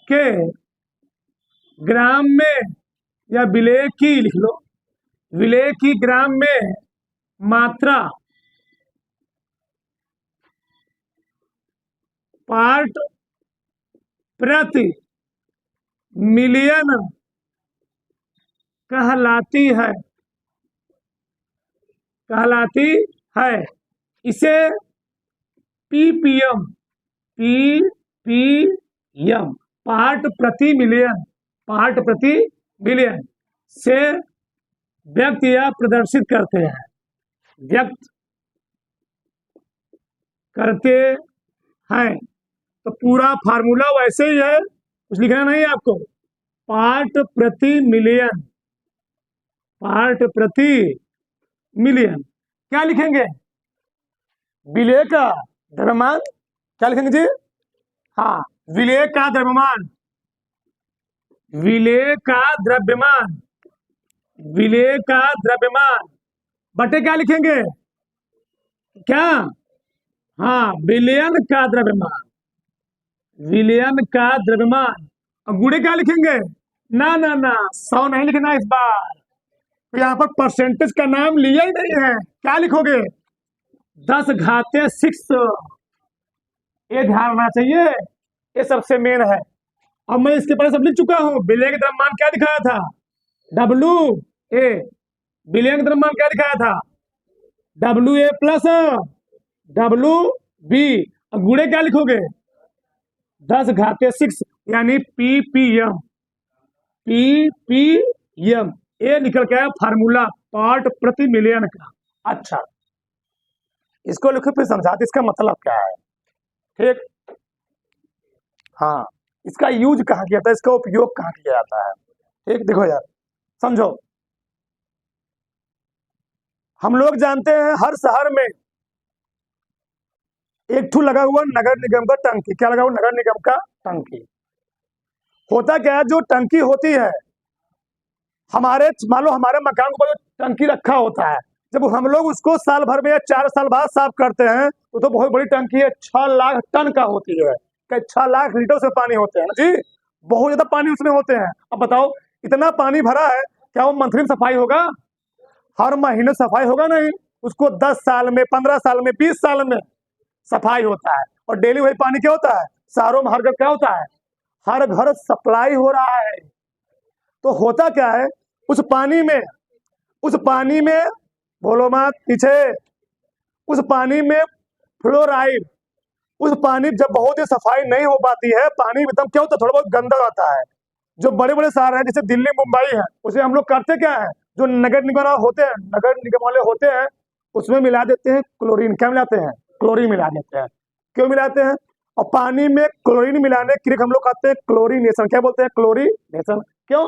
S1: के ग्राम में, या विलय की लिख लो, विलय की ग्राम में मात्रा पार्ट प्रति मिलियन कहलाती है। इसे पीपीएम, पीपीएम, पार्ट प्रति मिलियन, पार्ट प्रति मिलियन से व्यक्त या प्रदर्शित करते हैं, व्यक्त करते हैं। तो पूरा फार्मूला वैसे ही है, कुछ लिखना नहीं है आपको। पार्ट प्रति मिलियन, पार्ट प्रति मिलियन क्या लिखेंगे? विलेय का द्रव्यमान, क्या लिखेंगे जी? हाँ, विलेय का द्रव्यमान, विलेय का द्रव्यमान, विलेय का द्रव्यमान बटे क्या लिखेंगे? क्या? हाँ, विलयन का द्रव्यमान, विलयन का द्रव्यमान। और गुणे क्या लिखेंगे? ना ना ना, 100 नहीं लिखना इस बार, तो यहाँ पर परसेंटेज का नाम लिया ही नहीं है। क्या लिखोगे? 10 घाते 6, ये ध्यान रखना चाहिए, ये सबसे मेन है। अब मैं इसके पहले सब लिख चुका हूं। विलय का द्रव्यमान क्या दिखाया था? डब्लू ए, विलय का द्रव्यमान क्या दिखाया था? W A plus W B. अब गुणे क्या लिखोगे? 10 घाते 6 यानी पीपीएम, पीपीएम। ये निकल के आया फार्मूला पार्ट प्रति मिलियन का। अच्छा, इसको लिखो फिर समझाते इसका मतलब क्या है। ठीक, हाँ, इसका यूज कहाँ किया जाता है, इसका उपयोग कहाँ किया जाता है। ठीक, देखो यार, समझो। हम लोग जानते हैं हर शहर में एक ठू लगा हुआ नगर निगम का टंकी। क्या लगा हुआ? नगर निगम का टंकी। होता क्या है, जो टंकी होती है हमारे, मान लो हमारे मकान को जो टंकी रखा होता है, जब हम लोग उसको साल भर में या 4 साल बाद साफ करते हैं तो बहुत बड़ी टंकी है, 6 लाख टन का होती है। 6 लाख लीटर से पानी होते हैं जी, बहुत ज्यादा पानी उसमें होते हैं। अब बताओ, इतना पानी भरा है, क्या वो मंथली सफाई होगा? हर महीने सफाई होगा नहीं, उसको 10 साल में, 15 साल में, 20 साल में सफाई होता है। और डेली वही पानी क्या होता है? शहरों में हर घर क्या होता है? हर घर सप्लाई हो रहा है। तो होता क्या है, उस पानी में, उस पानी में, बोलो मत पीछे, उस पानी में फ्लोराइड, उस पानी जब बहुत ही सफाई नहीं हो पाती है, पानी एकदम क्या होता है, थोड़ा बहुत गंदा आता है। जो बड़े बड़े शहर हैं जैसे दिल्ली मुंबई है, उसमें हम लोग करते क्या है, जो नगर निगम होते हैं, नगर निगम वाले होते हैं, उसमें मिला देते हैं क्लोरीन। क्या मिलाते हैं? क्लोरीन मिला देते हैं। क्यों मिलाते हैं? और पानी में क्लोरीन मिलाने के लिए हम लोग कहते हैं क्लोरीनेशन। क्या बोलते हैं? क्लोरीनेशन। क्यों?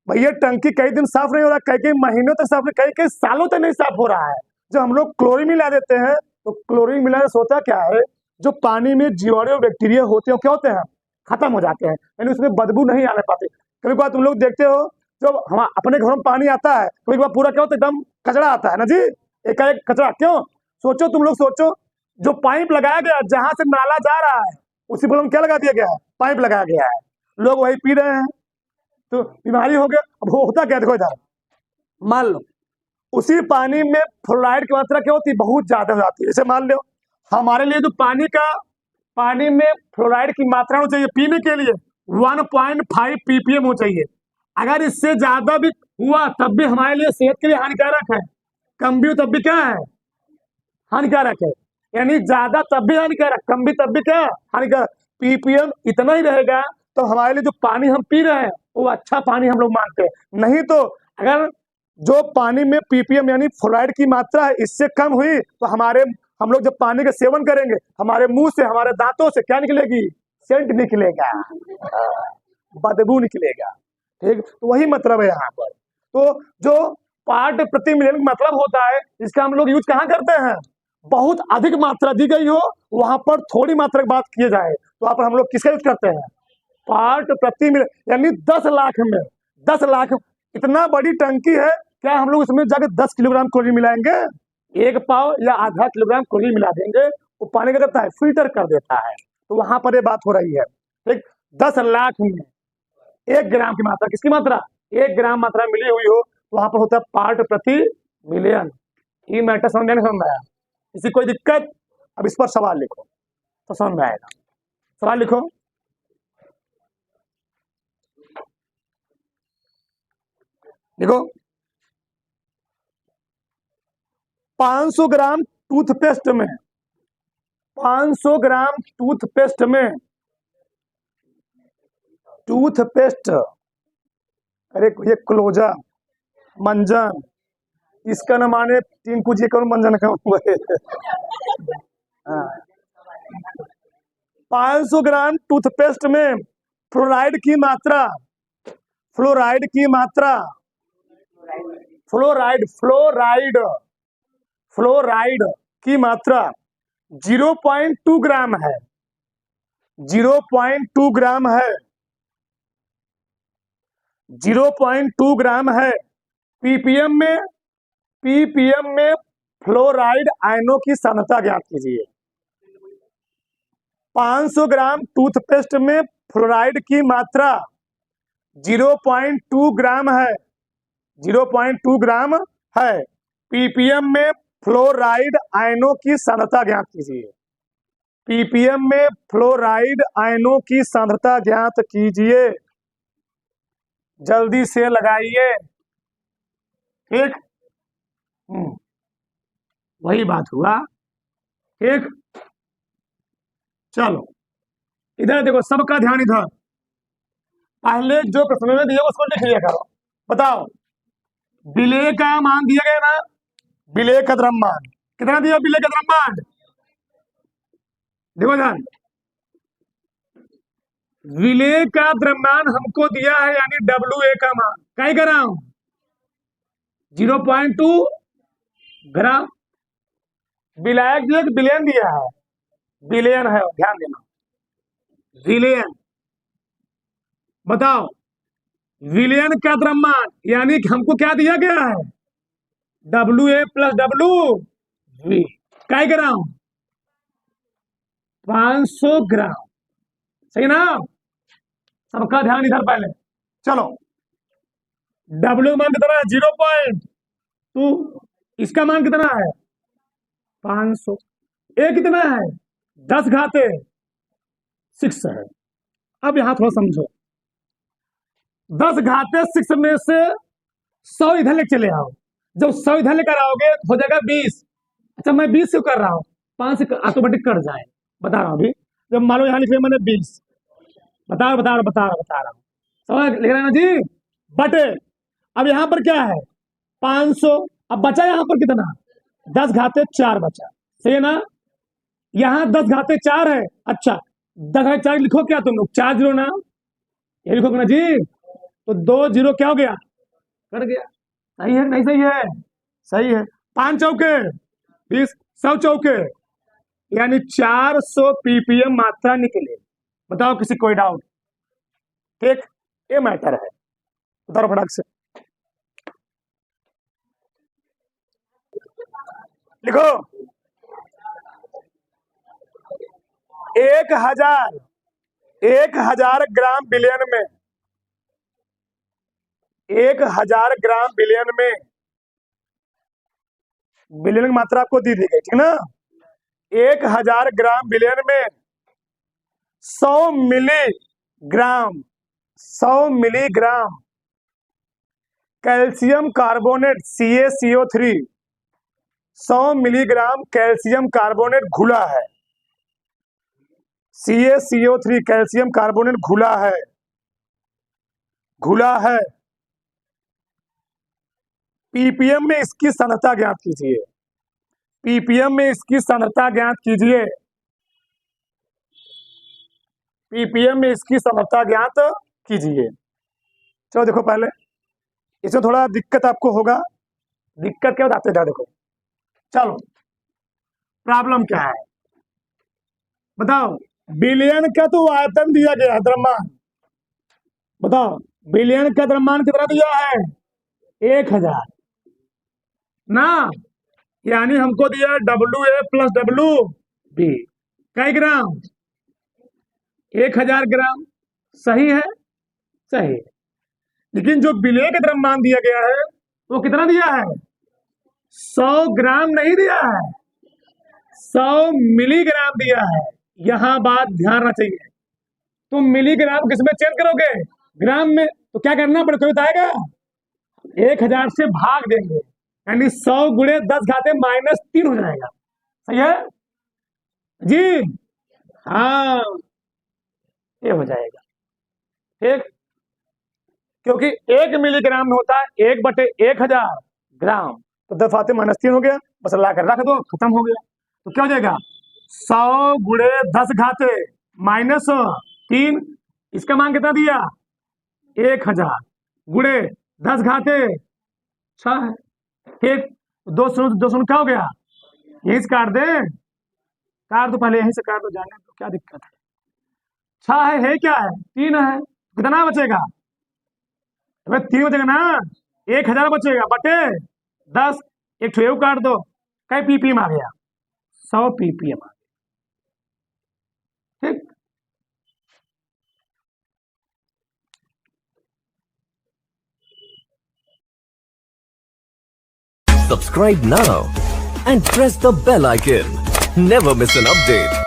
S1: भैया टंकी कई दिन साफ नहीं हो रहा, कई कई महीनों तक साफ नहीं, कई कई सालों तक नहीं साफ हो रहा है। जब हम लोग क्लोरीन मिला देते हैं तो क्लोरीन मिलाने से होता क्या है, जो पानी में जीवाणु बैक्टीरिया होते हैं क्या होते हैं? खत्म हो जाते हैं, यानी उसमें बदबू नहीं आने पाती। कभी कभार तुम लोग देखते हो, जब हम अपने घरों में पानी आता है कभी कभार पूरा क्या होता है, एकदम कचरा आता है ना जी, एकाएक कचरा। क्यों? सोचो, तुम लोग सोचो, जो पाइप लगाया गया, जहां से नाला जा रहा है उसी पर क्या लगा दिया गया है? पाइप लगाया गया है, लोग वही पी रहे हैं, तो बीमारी हो गया। अब होता क्या, देखो इधर, मान लो उसी पानी में फ्लोराइड की मात्रा क्या होती है? बहुत ज्यादा हो जाती है। जैसे मान लो हमारे लिए जो पानी का, पानी में फ्लोराइड की मात्रा होनी चाहिए पीने के लिए 1.5 ppm हो चाहिए। अगर इससे ज्यादा भी हुआ तब भी हमारे लिए सेहत के लिए हानिकारक है, कम भी हो तब भी क्या है? हानिकारक है। यानी ज्यादा तब भी हानिकारक, कम भी तब भी क्या? हानिकारक। पीपीएम इतना ही रहेगा तो हमारे लिए जो पानी हम पी रहे हैं वो अच्छा पानी हम लोग मानते हैं। नहीं तो अगर जो पानी में पीपीएम यानी फ्लोराइड की मात्रा है इससे कम हुई तो हमारे, हम लोग जब पानी का सेवन करेंगे हमारे मुंह से, हमारे दांतों से क्या निकलेगी? सेंट निकलेगा, बदबू निकलेगा। ठीक, तो वही मतलब है यहाँ पर। तो जो पार्ट प्रति मिलियन मतलब होता है, इसका हम लोग यूज कहाँ करते हैं? बहुत अधिक मात्रा दी गई हो वहां पर थोड़ी मात्रा की बात किए जाए तो वहां पर हम लोग किसका यूज करते हैं? पार्ट प्रति मिलियन। यानी 10 लाख में, 10 लाख, इतना बड़ी टंकी है, क्या हम लोग इसमें जाकर 10 किलोग्राम क्लोरीन मिलाएंगे? 1 पाव या आधा किलोग्राम क्लोरीन मिला देंगे, वो पानी का करता है, फिल्टर कर देता है। तो वहां पर ये बात हो रही है। ठीक, 10 लाख में 1 ग्राम की मात्रा, किसकी मात्रा? 1 ग्राम मात्रा मिली हुई हो, वहां पर होता है पार्ट प्रति मिलियन। ये मैटर समझ में नहीं आया? किसी कोई दिक्कत? अब इस पर सवाल लिखो तो समझ में आएगा। सवाल लिखो। देखो, 500 ग्राम टूथपेस्ट में 500 ग्राम टूथपेस्ट में टूथपेस्ट, अरे ये क्लोजा मंजन, इसका न माने टिंकू जी कौन मंजन का हुआ है। 500 ग्राम टूथपेस्ट में फ्लोराइड की मात्रा, फ्लोराइड की मात्रा, फ्लोराइड फ्लोराइड फ्लोराइड की मात्रा 0.2 ग्राम है, 0.2 ग्राम है, 0.2 ग्राम है। पीपीएम में फ्लोराइड आयनों की सांद्रता ज्ञात कीजिए। 500 ग्राम टूथपेस्ट में फ्लोराइड की मात्रा 0.2 ग्राम है, 0.2 ग्राम है। पीपीएम में फ्लोराइड आयनों की सांद्रता ज्ञात कीजिए। पीपीएम में फ्लोराइड आयनों की सांद्रता ज्ञात कीजिए, जल्दी से लगाइए। ठीक, वही बात हुआ। ठीक, चलो इधर देखो, सबका ध्यान इधर। पहले जो प्रश्न में दिया उसको लिख लिया करो। बताओ, विलेय का मान दिया गया ना, विलेय का द्रव्यमान कितना दिया? विलेय का द्रव्यमान देखो ध्यान, विलेय का द्रव्यमान हमको दिया है, यानी WA का मान क्या कर रहा हूं, 0.2 ग्राम। विलायक दिया कि विलयन दिया है? विलयन है, ध्यान देना, विलयन। बताओ, विलयन का द्रव्यमान यानी कि हमको क्या दिया गया है, WA + WV। क्या ग्राम? 500 ग्राम, सही ना? सबका ध्यान इधर पहले। चलो, W मान कितना है? 0.2। इसका मान कितना है? 500। A कितना है? 10 घाते 6 है। अब यहां थोड़ा समझो, 10 घाते 6 में से 100 इधर लेके चले आओ। जब 100 इधर लेकर आओगे हो जाएगा 20। अच्छा, मैं 20 से कर रहा हूँ, 5 से ऑटोमेटिक कट जाए। बता रहा हूँ अभी, जब मान लो यहाँ लिख लिया मैंने 20, बता रहा हूँ, समझ लिख रहे हैं ना जी? बटे अब यहाँ पर क्या है? 500। अब बचा यहाँ पर कितना? 10 घाते 4 बचा, सही है ना? यहाँ 10 घाते 4 है। अच्छा, 10 घाते 4 लिखो क्या तुम लोग? 4 0 ना, ये लिखोगे ना जी? तो 2 0 क्या हो गया? कट गया। सही है नहीं? सही है, सही है। 5 चौके 20, 100 चौके यानी 400 पीपीएम मात्रा निकले। बताओ किसी कोई डाउट? ठीक, ये मैटर है। उतारो फटाक से, लिखो। 1000 ग्राम विलयन में, 1000 ग्राम विलयन में, विलयन की मात्रा आपको दी गई, ठीक ना? 1000 ग्राम विलयन में 100 milligram, 100 milligram calcium carbonate CaCO3, 100 milligram calcium carbonate घुला है। CaCO3 कैल्शियम कार्बोनेट घुला है, घुला है। पीपीएम में इसकी सांद्रता ज्ञात कीजिए। पीपीएम में इसकी सांद्रता ज्ञात कीजिए। पीपीएम में इसकी सांद्रता ज्ञात कीजिए। चलो देखो, पहले इसमें थोड़ा दिक्कत आपको होगा। दिक्कत क्या बताते हैं, देखो। चलो, प्रॉब्लम क्या है बताओ? विलयन का तो आयतन दिया गया है, द्रव्यमान। बताओ, विलयन का द्रव्यमान कितना दिया है? 1000 ना, यानी हमको दिया WA + WB। कई ग्राम? 1000 ग्राम। सही है, सही है। लेकिन जो विलय का द्रव्यमान दिया गया है वो कितना दिया है? 100 ग्राम नहीं दिया है, 100 मिलीग्राम दिया है। यहां बात ध्यान रखना चाहिए। तुम मिलीग्राम किसमें चेंज करोगे? ग्राम में। तो क्या करना पड़ेगा, कोई बताएगा? 1000 से भाग देंगे, यानी 100 × 10 घाते -3 हो जाएगा। सही है जी, हाँ ये हो जाएगा। ठीक, क्योंकि 1 मिलीग्राम में होता है 1/1000 ग्राम, तो 10 फाते -3 हो गया, बस ला कर रख दो, खत्म हो गया। तो क्या हो जाएगा 100 गुणे 10 घाते -3, इसका मान कितना दिया 1000 गुणे 10 घाते 6 है। ठीक, 200 क्या हो गया, यहीं से काट दे, काट दो पहले, यहीं से काट दो, जाने तो क्या दिक्कत है। 6 है क्या है 3 है, कितना बचेगा, अबे 3 बचेगा ना, 1000 बचेगा बटे 10, एक ठो काट दो, कई पीपीएम आ गया 100 पीपीएम आ गया। ठीक,
S2: Subscribe now and press the bell icon. Never miss an update.